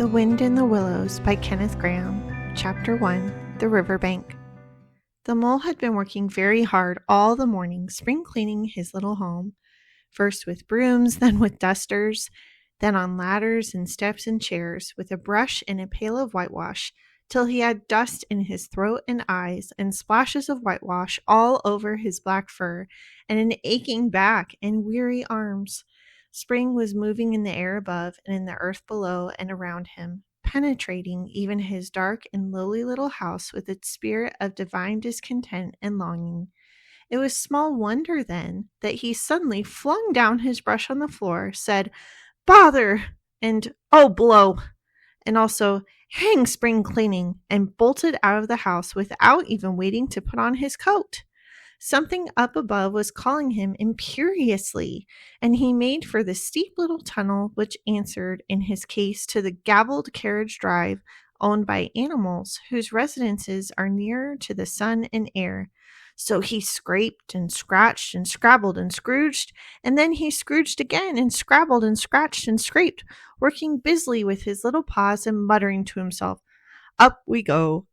The Wind in the Willows by Kenneth Grahame. Chapter 1. The Riverbank. The mole had been working very hard all the morning, spring cleaning his little home, first with brooms, then with dusters, then on ladders and steps and chairs, with a brush and a pail of whitewash, till he had dust in his throat and eyes, and splashes of whitewash all over his black fur, and an aching back and weary arms. Spring was moving in the air above and in the earth below and around him, penetrating even his dark and lowly little house with its spirit of divine discontent and longing. It was small wonder, then, that he suddenly flung down his brush on the floor, said, "Bother!" and "Oh, blow!" and also, "Hang spring cleaning!" and bolted out of the house without even waiting to put on his coat. Something up above was calling him imperiously, and he made for the steep little tunnel which answered, in his case, to the gavelled carriage drive owned by animals whose residences are nearer to the sun and air. So he scraped and scratched and scrabbled and scrooged, and then he scrooged again and scrabbled and scratched and scraped, working busily with his little paws and muttering to himself, up we go,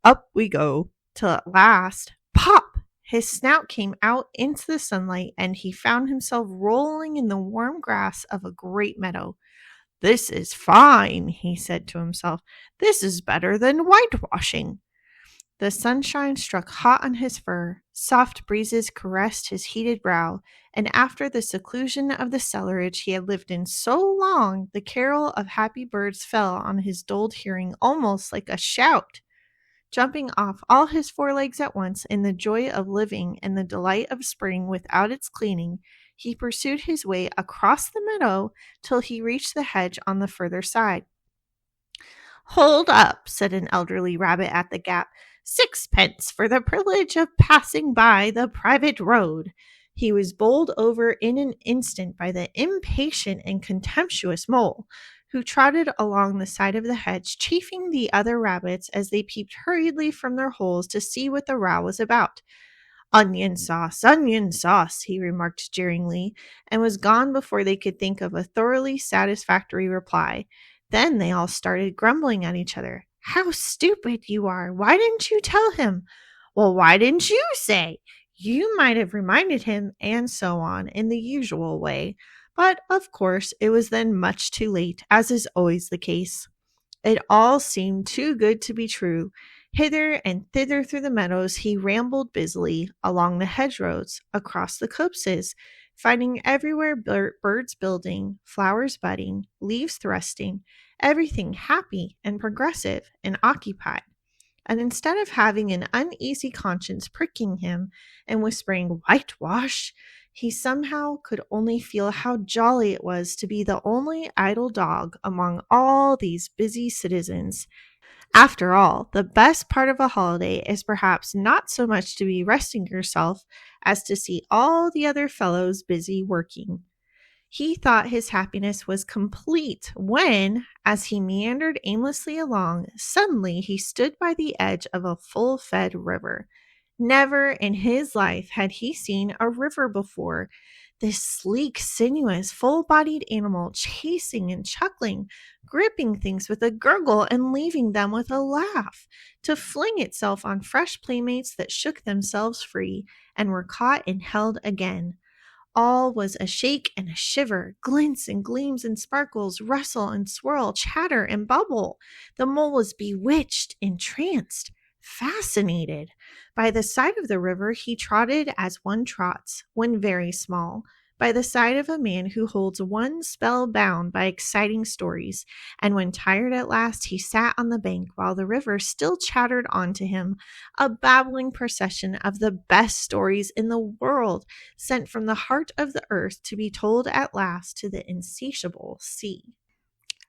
till at last, pop! His snout came out into the sunlight, and he found himself rolling in the warm grass of a great meadow. "This is fine," he said to himself. "This is better than whitewashing." The sunshine struck hot on his fur, soft breezes caressed his heated brow, and after the seclusion of the cellarage he had lived in so long, the carol of happy birds fell on his dulled hearing almost like a shout. Jumping off all his four legs at once in the joy of living and the delight of spring without its cleaning, he pursued his way across the meadow till he reached the hedge on the further side. "Hold up," said an elderly rabbit at the gap. "Sixpence for the privilege of passing by the private road." He was bowled over in an instant by the impatient and contemptuous mole, who trotted along the side of the hedge, chaffing the other rabbits as they peeped hurriedly from their holes to see what the row was about. onion sauce," he remarked jeeringly, and was gone before they could think of a thoroughly satisfactory reply. Then they all started grumbling at each other. "How stupid you are! Why didn't you tell him?" "Well, why didn't you say?" "You might have reminded him," and so on, in the usual way. But, of course, it was then much too late, as is always the case. It all seemed too good to be true. Hither and thither through the meadows he rambled busily, along the hedgerows, across the copses, finding everywhere birds building, flowers budding, leaves thrusting, everything happy and progressive and occupied. And instead of having an uneasy conscience pricking him and whispering, "Whitewash," he somehow could only feel how jolly it was to be the only idle dog among all these busy citizens. After all, the best part of a holiday is perhaps not so much to be resting yourself as to see all the other fellows busy working. He thought his happiness was complete when, as he meandered aimlessly along, suddenly he stood by the edge of a full-fed river. Never in his life had he seen a river before. This sleek, sinuous, full-bodied animal chasing and chuckling, gripping things with a gurgle and leaving them with a laugh, to fling itself on fresh playmates that shook themselves free and were caught and held again. All was a shake and a shiver, glints and gleams and sparkles, rustle and swirl, chatter and bubble. The mole was bewitched, entranced, fascinated. By the side of the river he trotted as one trots, when very small, by the side of a man who holds one spellbound by exciting stories, and when tired at last he sat on the bank while the river still chattered on to him, a babbling procession of the best stories in the world, sent from the heart of the earth to be told at last to the insatiable sea.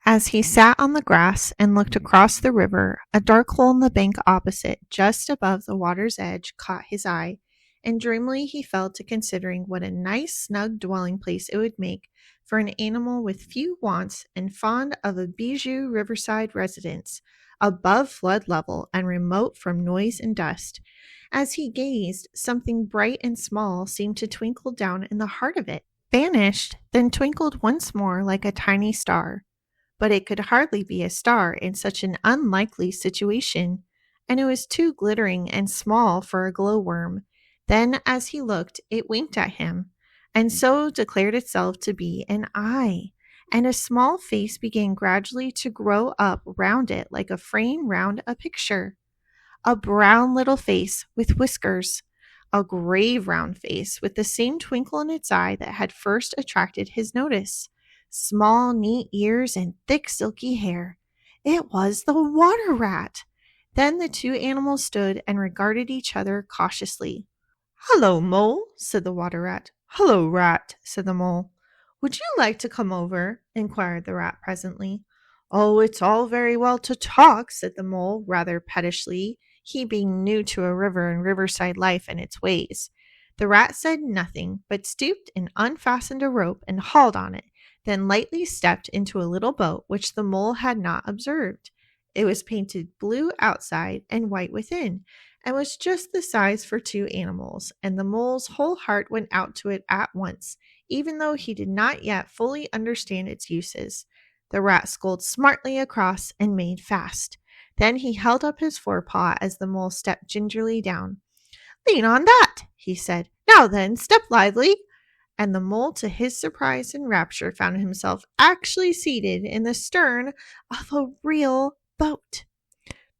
As he sat on the grass and looked across the river, a dark hole in the bank opposite, just above the water's edge, caught his eye, and dreamily he fell to considering what a nice, snug dwelling place it would make for an animal with few wants and fond of a bijou riverside residence, above flood level and remote from noise and dust. As he gazed, something bright and small seemed to twinkle down in the heart of it, vanished, then twinkled once more like a tiny star. but it could hardly be a star in such an unlikely situation, and it was too glittering and small for a glowworm. Then, as he looked, it winked at him, and so declared itself to be an eye, and a small face began gradually to grow up round it like a frame round a picture. A brown little face with whiskers, a grave round face with the same twinkle in its eye that had first attracted his notice, small neat ears and thick silky hair. It was the water rat. Then the two animals stood and regarded each other cautiously. "Hello, Mole," said the water rat. "Hello, Rat," said the Mole. "Would you like to come over?" inquired the rat presently. "Oh, it's all very well to talk," said the Mole rather pettishly, he being new to a river and riverside life and its ways. The rat said nothing, but stooped and unfastened a rope and hauled on it, then lightly stepped into a little boat which the Mole had not observed. It was painted blue outside and white within, and was just the size for two animals, and the Mole's whole heart went out to it at once, even though he did not yet fully understand its uses. The rat sculled smartly across and made fast. Then he held up his forepaw as the Mole stepped gingerly down. "Lean on that," he said. "Now then, step lively." And the Mole, to his surprise and rapture, found himself actually seated in the stern of a real boat.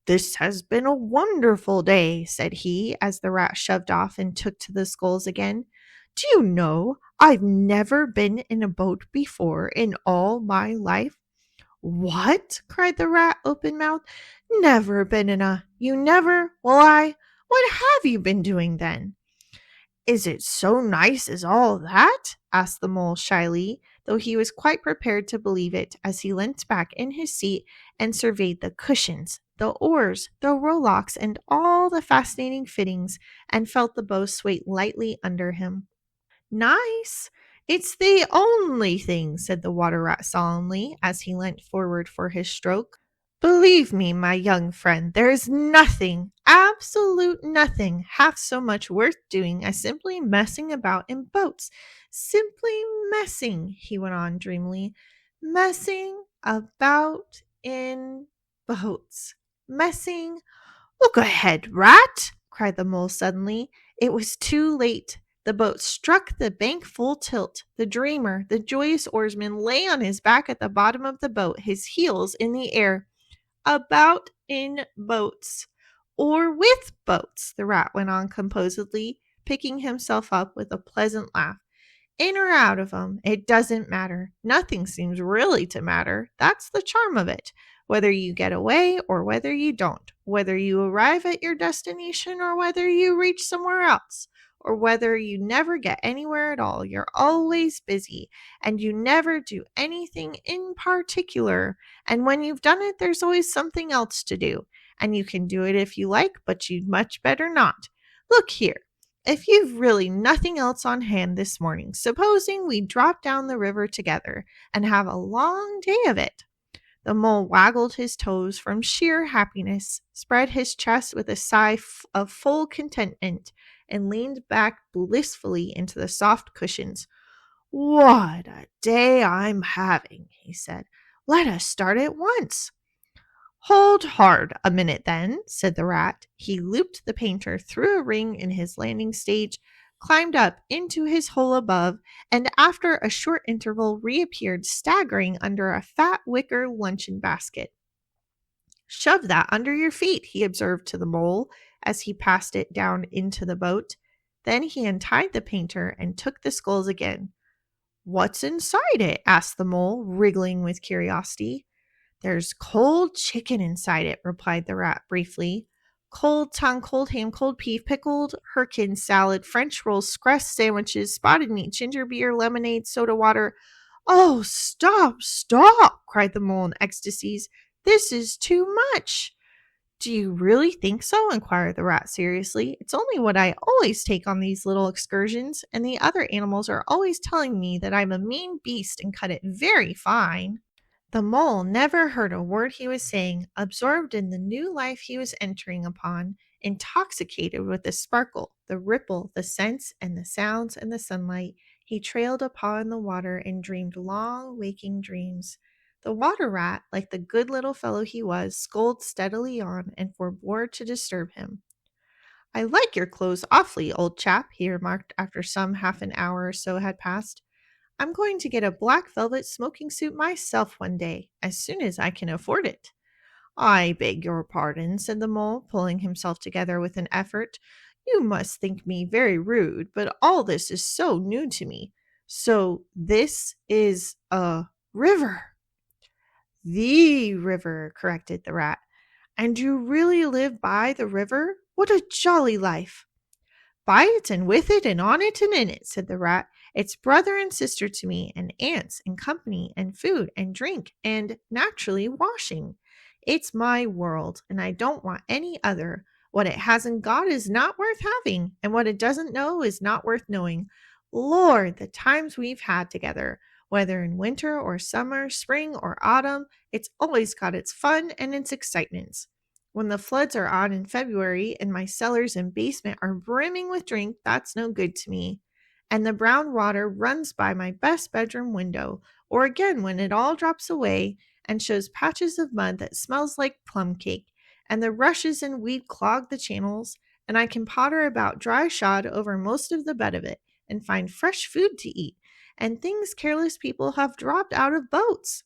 "This has been a wonderful day," said he, as the rat shoved off and took to the sculls again. "Do you know, I've never been in a boat before in all my life." "What?" cried the rat, open-mouthed. "Never been in a— You never? Well, what have you been doing then?" "Is it so nice as all that?" asked the Mole shyly, though he was quite prepared to believe it as he leant back in his seat and surveyed the cushions, the oars, the rowlocks, and all the fascinating fittings, and felt the bow sway lightly under him. "Nice? It's the only thing," said the water rat solemnly, as he leant forward for his stroke. "Believe me, my young friend, there is nothing, absolute nothing, half so much worth doing as simply messing about in boats. Simply messing," he went on dreamily. "Messing about in boats. Messing— Look ahead, Rat!" cried the Mole suddenly. It was too late. The boat struck the bank full tilt. The dreamer, the joyous oarsman, lay on his back at the bottom of the boat, his heels in the air. "About in boats, or with boats," the rat went on composedly, picking himself up with a pleasant laugh. "In or out of 'em, it doesn't matter. Nothing seems really to matter. That's the charm of it. Whether you get away or whether you don't, whether you arrive at your destination or whether you reach somewhere else, or whether you never get anywhere at all, you're always busy, and you never do anything in particular. And when you've done it, there's always something else to do, and you can do it if you like, but you'd much better not. Look here. If you've really nothing else on hand this morning, supposing we drop down the river together and have a long day of it." The Mole waggled his toes from sheer happiness, spread his chest with a sigh of full contentment, and leaned back blissfully into the soft cushions. "What a day I'm having," he said. "Let us start at once." "Hold hard a minute then," said the rat. He looped the painter through a ring in his landing stage, climbed up into his hole above, and after a short interval reappeared staggering under a fat wicker luncheon basket. "Shove that under your feet," he observed to the Mole as he passed it down into the boat. Then he untied the painter and took the sculls again. "What's inside it?" asked the Mole, wriggling with curiosity. "There's cold chicken inside it," replied the rat briefly. "Cold tongue, cold ham, cold beef, pickled gherkin salad, French rolls, crust sandwiches, spotted meat, ginger beer, lemonade, soda water." "Oh, stop, stop!" cried the Mole in ecstasies. "This is too much." "Do you really think so?" inquired the rat seriously. "It's only what I always take on these little excursions, and the other animals are always telling me that I'm a mean beast and cut it very fine." The Mole never heard a word he was saying, absorbed in the new life he was entering upon, intoxicated with the sparkle, the ripple, the scents, and the sounds and the sunlight. He trailed upon the water and dreamed long waking dreams. The water rat, like the good little fellow he was, sculled steadily on and forbore to disturb him. I like your clothes awfully, old chap, he remarked after some half an hour or so had passed. I'm going to get a black velvet smoking suit myself one day, as soon as I can afford it. I beg your pardon, said the mole, pulling himself together with an effort. You must think me very rude, but all this is so new to me. So this is a river. The river, corrected the rat. And you really live by the river? What a jolly life! By it and with it and on it and in it, said the rat. It's brother and sister to me, and aunts and company and food and drink and naturally washing. It's my world, and I don't want any other. What it hasn't got is not worth having, and what it doesn't know is not worth knowing. Lord, the times we've had together, whether in winter or summer, spring or autumn, it's always got its fun and its excitements. When the floods are on in February and my cellars and basement are brimming with drink, that's no good to me. And the brown water runs by my best bedroom window, or again when it all drops away and shows patches of mud that smells like plum cake, and the rushes and weed clog the channels, and I can potter about dry shod over most of the bed of it and find fresh food to eat, and things careless people have dropped out of boats.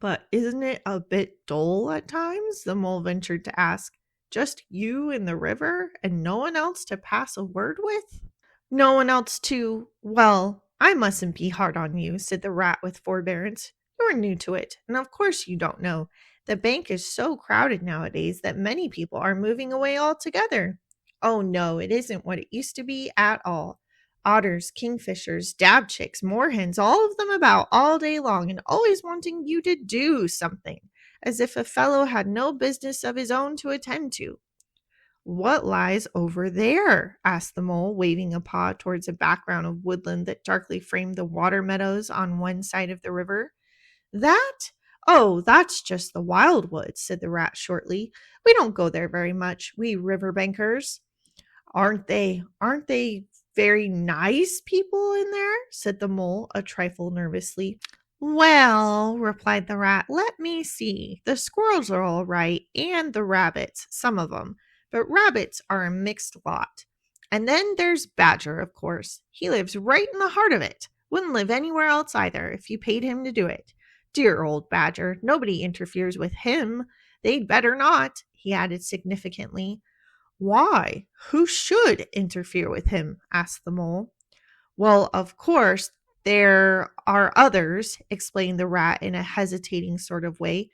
But isn't it a bit dull at times? The mole ventured to ask. Just you in the river and no one else to pass a word with? No one else to, well, I mustn't be hard on you, said the rat with forbearance. You're new to it, and of course you don't know. The bank is so crowded nowadays that many people are moving away altogether. Oh no, it isn't what it used to be at all. Otters, kingfishers, dabchicks, moorhens, all of them about all day long and always wanting you to do something, as if a fellow had no business of his own to attend to. What lies over there? Asked the mole, waving a paw towards a background of woodland that darkly framed the water meadows on one side of the river. That? Oh, that's just the wildwood, said the rat shortly. We don't go there very much, we riverbankers. Aren't they very nice people in there? Said the mole, a trifle nervously. Well, replied the rat, let me see. The squirrels are all right, and the rabbits, some of them. But rabbits are a mixed lot. And then there's Badger, of course. He lives right in the heart of it. Wouldn't live anywhere else either if you paid him to do it. Dear old Badger, nobody interferes with him. They'd better not, he added significantly. Why? Who should interfere with him? Asked the mole. Well, of course, there are others, explained the rat in a hesitating sort of way.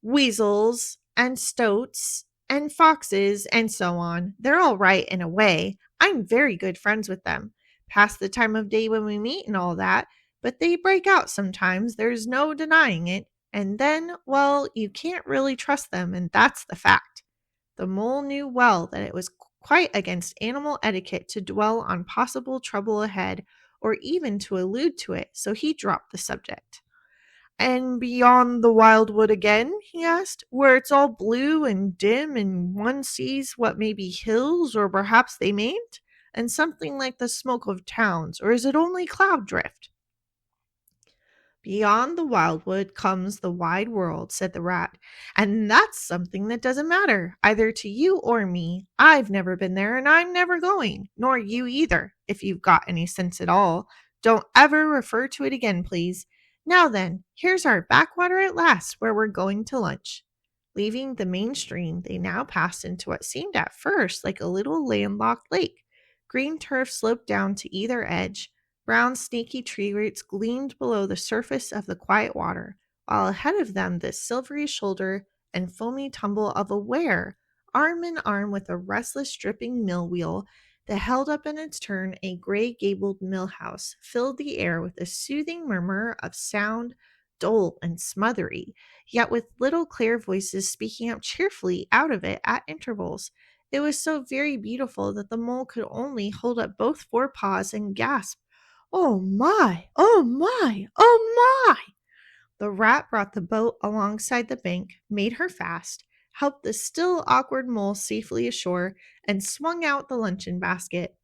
Weasels and stoats and foxes and so on. They're all right in a way. I'm very good friends with them. Past the time of day when we meet and all that, but they break out sometimes, there's no denying it. And then, well, you can't really trust them, and that's the fact. The mole knew well that it was quite against animal etiquette to dwell on possible trouble ahead, or even to allude to it, so he dropped the subject. And beyond the wildwood again, he asked, where it's all blue and dim and one sees what may be hills, or perhaps they mayn't, and something like the smoke of towns, or is it only cloud drift? Beyond the wildwood comes the wide world, said the rat, and that's something that doesn't matter, either to you or me. I've never been there, and I'm never going, nor you either, if you've got any sense at all. Don't ever refer to it again, please. Now then, here's our backwater at last, where we're going to lunch. Leaving the main stream, they now passed into what seemed at first like a little landlocked lake. Green turf sloped down to either edge. Brown, snaky tree roots gleamed below the surface of the quiet water, while ahead of them the silvery shoulder and foamy tumble of a ware, arm in arm with a restless dripping mill wheel that held up in its turn a gray-gabled mill house, filled the air with a soothing murmur of sound, dull and smothery, yet with little clear voices speaking up cheerfully out of it at intervals. It was so very beautiful that the mole could only hold up both forepaws and gasp, "Oh my! Oh my! Oh my!" The rat brought the boat alongside the bank, made her fast, helped the still awkward mole safely ashore, and swung out the luncheon basket.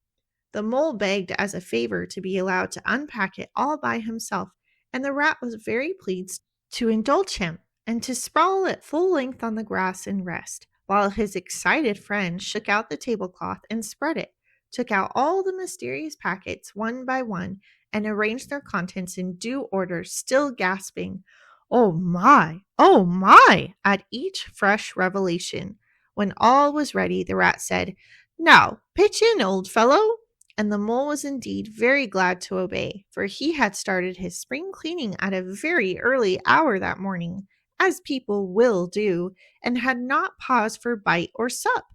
The mole begged as a favor to be allowed to unpack it all by himself, and the rat was very pleased to indulge him and to sprawl at full length on the grass and rest, while his excited friend shook out the tablecloth and spread it, took out all the mysterious packets one by one, and arranged their contents in due order, still gasping, oh my, at each fresh revelation. When all was ready, the rat said, "Now, pitch in, old fellow." And the mole was indeed very glad to obey, for he had started his spring cleaning at a very early hour that morning, as people will do, and had not paused for bite or sup,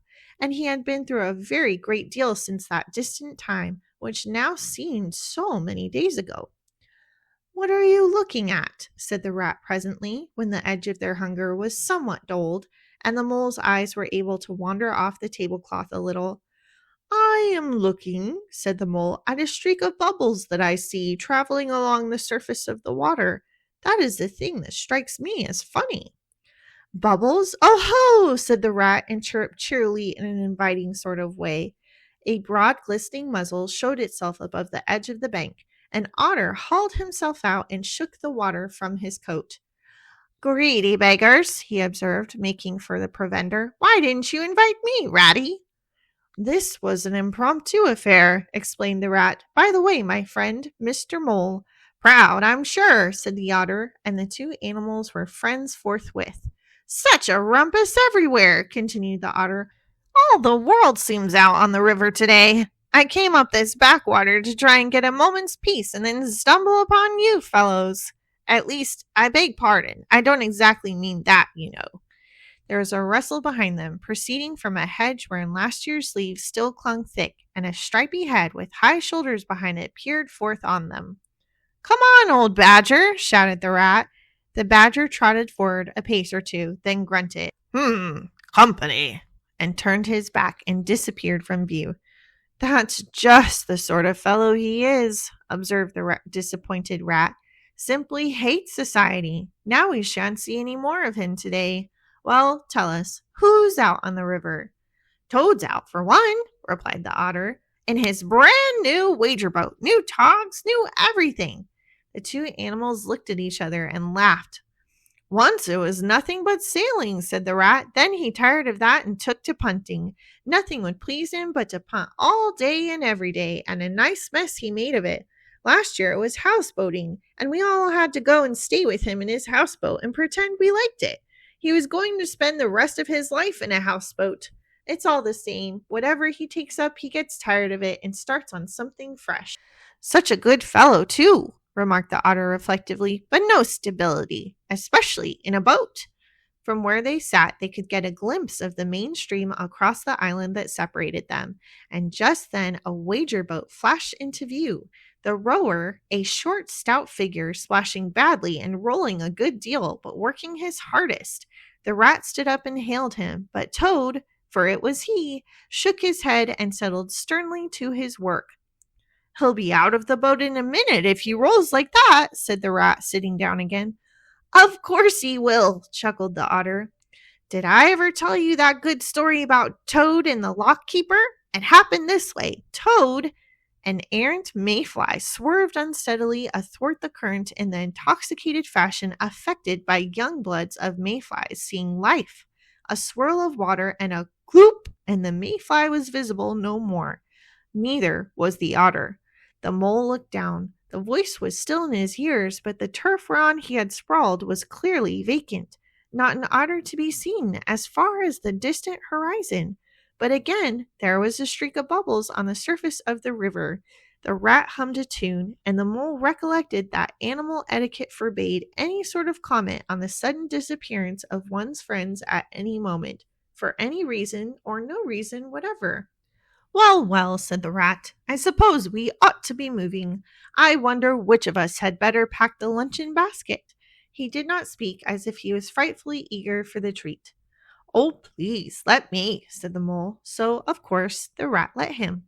and he had been through a very great deal since that distant time, which now seemed so many days ago. "What are you looking at?" said the rat presently, when the edge of their hunger was somewhat dulled, and the mole's eyes were able to wander off the tablecloth a little. "I am looking," said the mole, "at a streak of bubbles that I see traveling along the surface of the water. That is the thing that strikes me as funny." "Bubbles? Oh ho!" said the rat, and chirruped cheerily in an inviting sort of way. A broad glistening muzzle showed itself above the edge of the bank, and Otter hauled himself out and shook the water from his coat. "Greedy beggars," he observed, making for the provender. "Why didn't you invite me, Ratty?" "This was an impromptu affair," explained the rat. "By the way, my friend, Mr. Mole." "Proud, I'm sure," said the otter, and the two animals were friends forthwith. "Such a rumpus everywhere," continued the otter. "All the world seems out on the river today. I came up this backwater to try and get a moment's peace and then stumble upon you fellows. At least, I beg pardon. I don't exactly mean that, you know." There was a rustle behind them, proceeding from a hedge wherein last year's leaves still clung thick, and a stripy head with high shoulders behind it peered forth on them. "Come on, old badger," shouted the rat. The badger trotted forward a pace or two, then grunted, company," and turned his back and disappeared from view. "That's just the sort of fellow he is," observed the disappointed rat. "Simply hates society. Now we shan't see any more of him today. Well, tell us, who's out on the river?" "Toad's out, for one," replied the otter, "in his brand new wager boat. New togs, new everything." The two animals looked at each other and laughed. "Once it was nothing but sailing," said the rat. "Then he tired of that and took to punting. Nothing would please him but to punt all day and every day, and a nice mess he made of it. Last year it was houseboating, and we all had to go and stay with him in his houseboat and pretend we liked it. He was going to spend the rest of his life in a houseboat. It's all the same. Whatever he takes up, he gets tired of it and starts on something fresh." "Such a good fellow, too," remarked the otter reflectively, "but no stability, especially in a boat." From where they sat, they could get a glimpse of the main stream across the island that separated them, and just then a wager boat flashed into view. The rower, a short, stout figure, splashing badly and rolling a good deal, but working his hardest. The rat stood up and hailed him, but Toad, for it was he, shook his head and settled sternly to his work. "He'll be out of the boat in a minute if he rolls like that," said the rat, sitting down again. "Of course he will," chuckled the otter. "Did I ever tell you that good story about Toad and the lock keeper? It happened this way. Toad—" An errant mayfly swerved unsteadily athwart the current in the intoxicated fashion affected by young bloods of mayflies seeing life. A swirl of water and a gloop, and the mayfly was visible no more. Neither was the otter. The mole looked down. The voice was still in his ears, but the turf whereon he had sprawled was clearly vacant. Not an otter to be seen as far as the distant horizon. But again, there was a streak of bubbles on the surface of the river. The rat hummed a tune, and the mole recollected that animal etiquette forbade any sort of comment on the sudden disappearance of one's friends at any moment, for any reason or no reason whatever. "Well, well," said the rat, "I suppose we ought to be moving. I wonder which of us had better pack the luncheon basket." He did not speak, as if he was frightfully eager for the treat. "Oh, please, let me," said the mole, so, of course, the rat let him.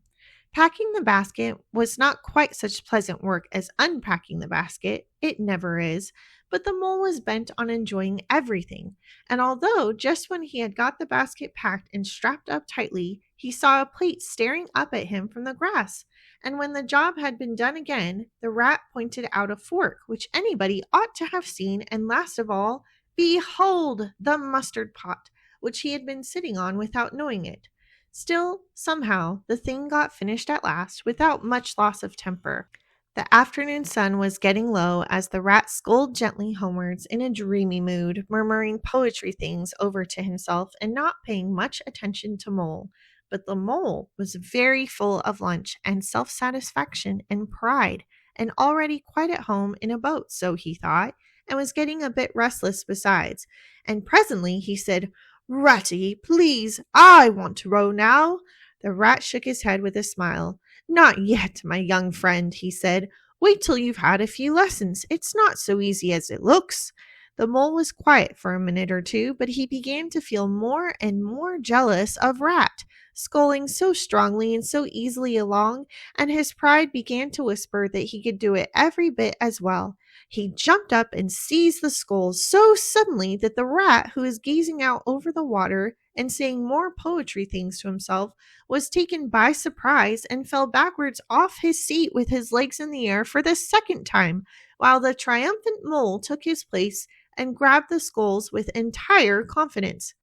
Packing the basket was not quite such pleasant work as unpacking the basket. It never is, but the mole was bent on enjoying everything, and although just when he had got the basket packed and strapped up tightly, he saw a plate staring up at him from the grass, And when the job had been done again, the rat pointed out a fork which anybody ought to have seen, and last of all, behold, the mustard pot, which he had been sitting on without knowing it. Still, somehow, the thing got finished at last without much loss of temper. The afternoon sun was getting low as the rat sculled gently homewards in a dreamy mood, murmuring poetry things over to himself and not paying much attention to Mole. But the mole was very full of lunch and self-satisfaction and pride, and already quite at home in a boat, so he thought, and was getting a bit restless besides. And presently he said, "Ratty, please, I want to row now." The rat shook his head with a smile. "Not yet, my young friend," he said. "Wait till you've had a few lessons. It's not so easy as it looks." The mole was quiet for a minute or two, but he began to feel more and more jealous of Rat, sculling so strongly and so easily along, and his pride began to whisper that he could do it every bit as well. He jumped up and seized the sculls so suddenly that the rat, who was gazing out over the water and saying more poetry things to himself, was taken by surprise and fell backwards off his seat with his legs in the air for the second time, while the triumphant mole took his place and grabbed the sculls with entire confidence.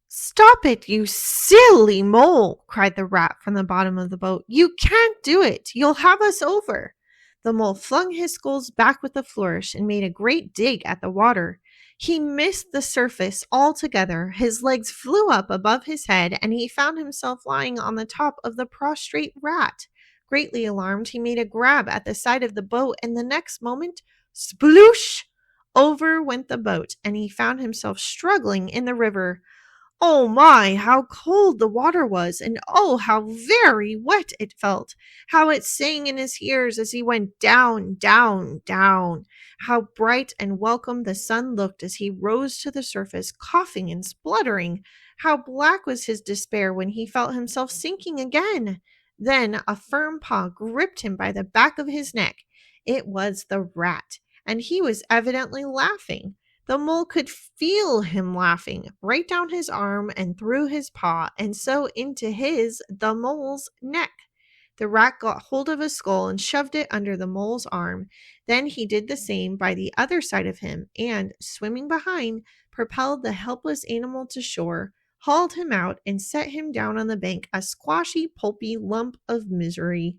"Stop it, you silly mole!" cried the rat from the bottom of the boat. "You can't do it. You'll have us over." The mole flung his sculls back with a flourish and made a great dig at the water. He missed the surface altogether. His legs flew up above his head, and he found himself lying on the top of the prostrate rat. Greatly alarmed, he made a grab at the side of the boat, and the next moment, sploosh! Over went the boat, and he found himself struggling in the river. Oh my, how cold the water was, and oh, how very wet it felt. How it sang in his ears as he went down, down, down. How bright and welcome the sun looked as he rose to the surface, coughing and spluttering. How black was his despair when he felt himself sinking again. Then a firm paw gripped him by the back of his neck. It was the rat, and he was evidently laughing. The mole could feel him laughing right down his arm and through his paw, and so into the mole's neck. The rat got hold of a skull and shoved it under the mole's arm. Then he did the same by the other side of him, and, swimming behind, propelled the helpless animal to shore, hauled him out, and set him down on the bank, a squashy, pulpy lump of misery.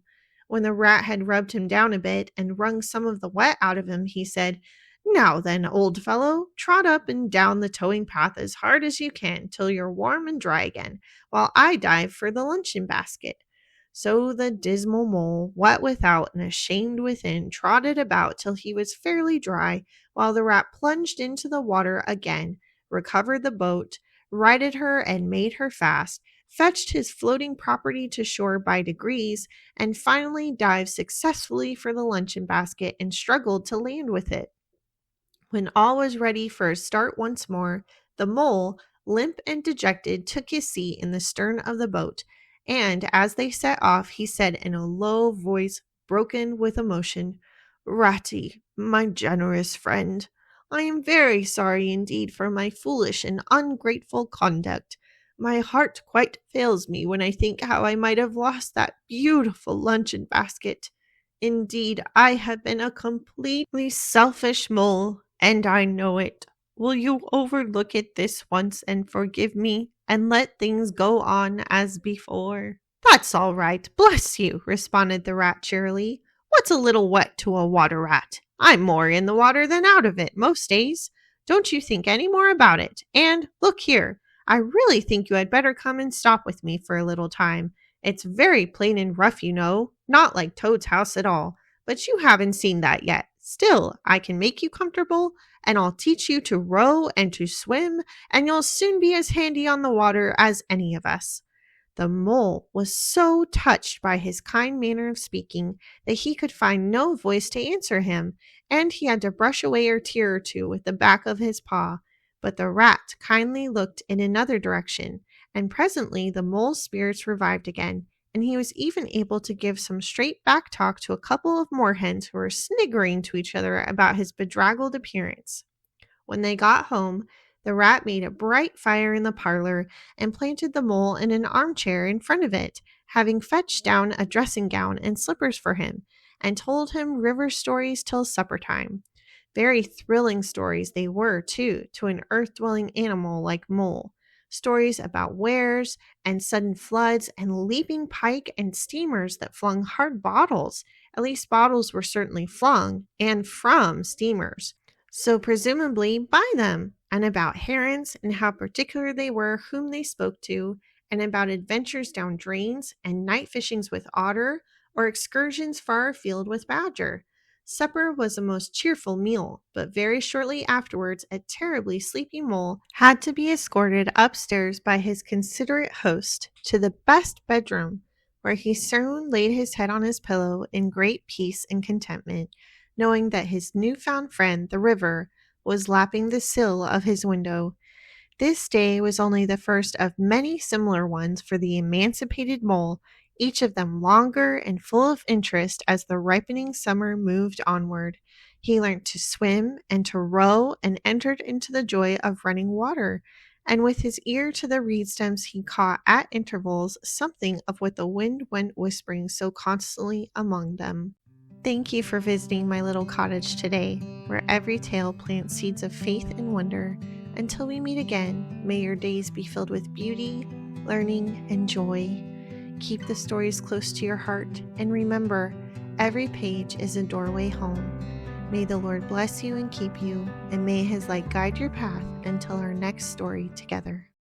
When the rat had rubbed him down a bit and wrung some of the wet out of him, he said, "Now then, old fellow, trot up and down the towing path as hard as you can till you're warm and dry again, while I dive for the luncheon basket." So the dismal mole, wet without and ashamed within, trotted about till he was fairly dry, while the rat plunged into the water again, recovered the boat, righted her and made her fast, fetched his floating property to shore by degrees, and finally dived successfully for the luncheon basket and struggled to land with it. When all was ready for a start once more, the mole, limp and dejected, took his seat in the stern of the boat, and as they set off, he said in a low voice broken with emotion, "Ratty, my generous friend, I am very sorry indeed for my foolish and ungrateful conduct. My heart quite fails me when I think how I might have lost that beautiful luncheon basket. Indeed, I have been a completely selfish mole, and I know it. Will you overlook it this once and forgive me, and let things go on as before?" "That's all right, bless you," responded the rat cheerily. "What's a little wet to a water rat? I'm more in the water than out of it most days. Don't you think any more about it. And look here, I really think you had better come and stop with me for a little time. It's very plain and rough, you know, not like Toad's house at all, but you haven't seen that yet. Still, I can make you comfortable, and I'll teach you to row and to swim, and you'll soon be as handy on the water as any of us." The mole was so touched by his kind manner of speaking that he could find no voice to answer him, and he had to brush away a tear or two with the back of his paw. But the rat kindly looked in another direction, and presently the mole's spirits revived again, and he was even able to give some straight back talk to a couple of moorhens who were sniggering to each other about his bedraggled appearance. When they got home, The rat made a bright fire in the parlor and planted the mole in an armchair in front of it, having fetched down a dressing gown and slippers for him, and told him river stories till supper time. Very thrilling stories they were, too, to an earth-dwelling animal like Mole. Stories about wares and sudden floods and leaping pike and steamers that flung hard bottles. At least bottles were certainly flung, and from steamers. So presumably by them, and about herons and how particular they were whom they spoke to, and about adventures down drains and night fishings with otter or excursions far afield with badger. Supper was a most cheerful meal, but very shortly afterwards a terribly sleepy mole had to be escorted upstairs by his considerate host to the best bedroom, where he soon laid his head on his pillow in great peace and contentment, knowing that his new-found friend, the river, was lapping the sill of his window. This day was only the first of many similar ones for the emancipated mole, each of them longer and full of interest as the ripening summer moved onward. He learnt to swim and to row and entered into the joy of running water, and with his ear to the reed stems he caught at intervals something of what the wind went whispering so constantly among them. Thank you for visiting my little cottage today, where every tale plants seeds of faith and wonder. Until we meet again, may your days be filled with beauty, learning, and joy. Keep the stories close to your heart, and remember, every page is a doorway home. May the Lord bless you and keep you, and may His light guide your path until our next story together.